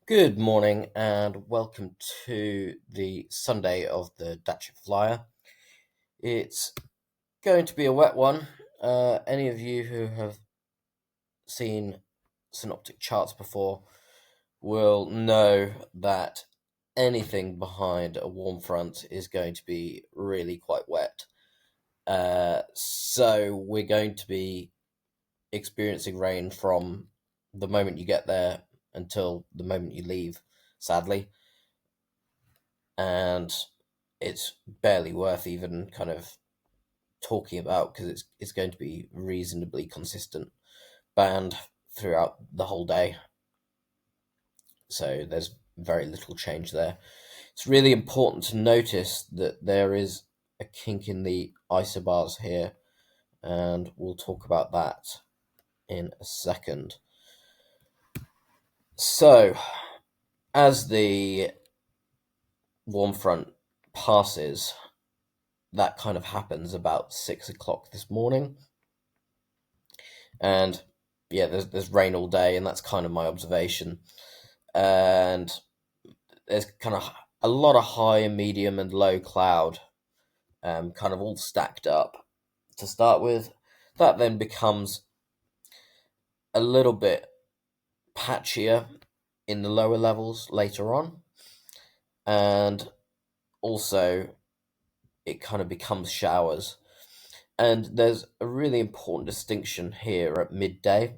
Good morning and welcome to the Sunday of the Datchet Flyer. It's going to be a wet one. Any of you who have seen synoptic charts before will know that anything behind a warm front is going to be really quite wet. So we're going to be experiencing rain from the moment you get there until the moment you leave, sadly. And it's barely worth even kind of talking about because it's going to be reasonably consistent band throughout the whole day. So there's very little change there. It's really important to notice that there is a kink in the isobars here, and we'll talk about that in a second. So, as the warm front passes, that kind of happens about 6 o'clock this morning. And yeah, there's rain all day, and that's kind of my observation. And there's kind of a lot of high, medium, and low cloud, kind of all stacked up to start with. That then becomes a little bit patchier in the lower levels later on, and also it kind of becomes showers. And there's a really important distinction here at midday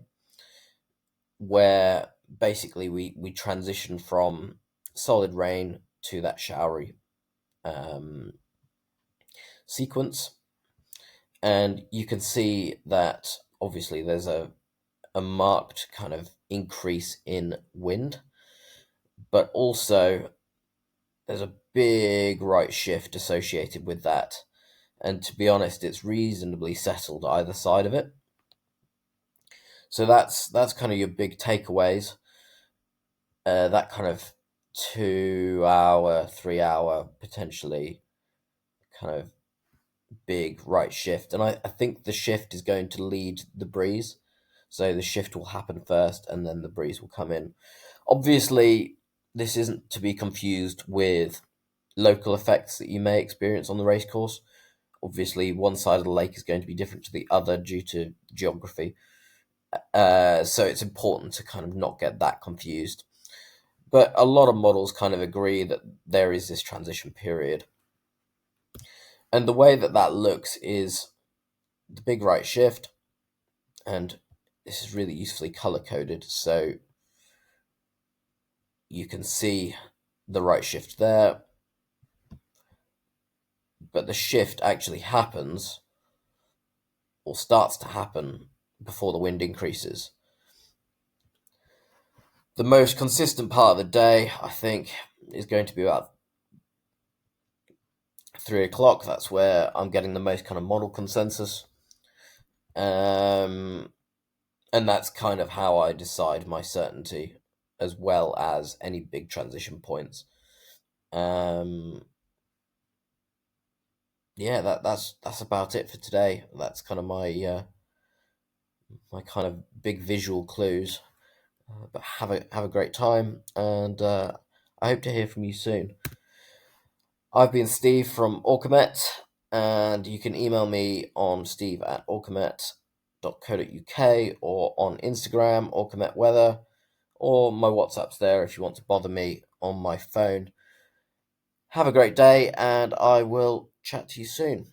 where basically we transition from solid rain to that showery sequence. And you can see that obviously there's a marked kind of increase in wind, but also there's a big right shift associated with that. And to be honest, it's reasonably settled either side of it. So that's kind of your big takeaways. That kind of 2 hour, 3 hour, potentially kind of big right shift. And I think the shift is going to lead the breeze. So the shift will happen first and then the breeze will come in. Obviously, this isn't to be confused with local effects that you may experience on the racecourse. Obviously, one side of the lake is going to be different to the other due to geography. So it's important to kind of not get that confused. But a lot of models kind of agree that there is this transition period. And the way that that looks is the big right shift, and this is really usefully color coded, so you can see the right shift there, but the shift actually happens or starts to happen before the wind increases. The most consistent part of the day, I think, is going to be about 3 o'clock. That's where I'm getting the most kind of model consensus. And that's kind of how I decide my certainty, as well as any big transition points. Yeah, that's about it for today. That's kind of my kind of big visual clues. But have a great time, and I hope to hear from you soon. I've been Steve from Orcamet, and you can email me on steve@orcamet.co.uk or on Instagram, Orcamet Weather, or my WhatsApp's there if you want to bother me on my phone. Have a great day, and I will chat to you soon.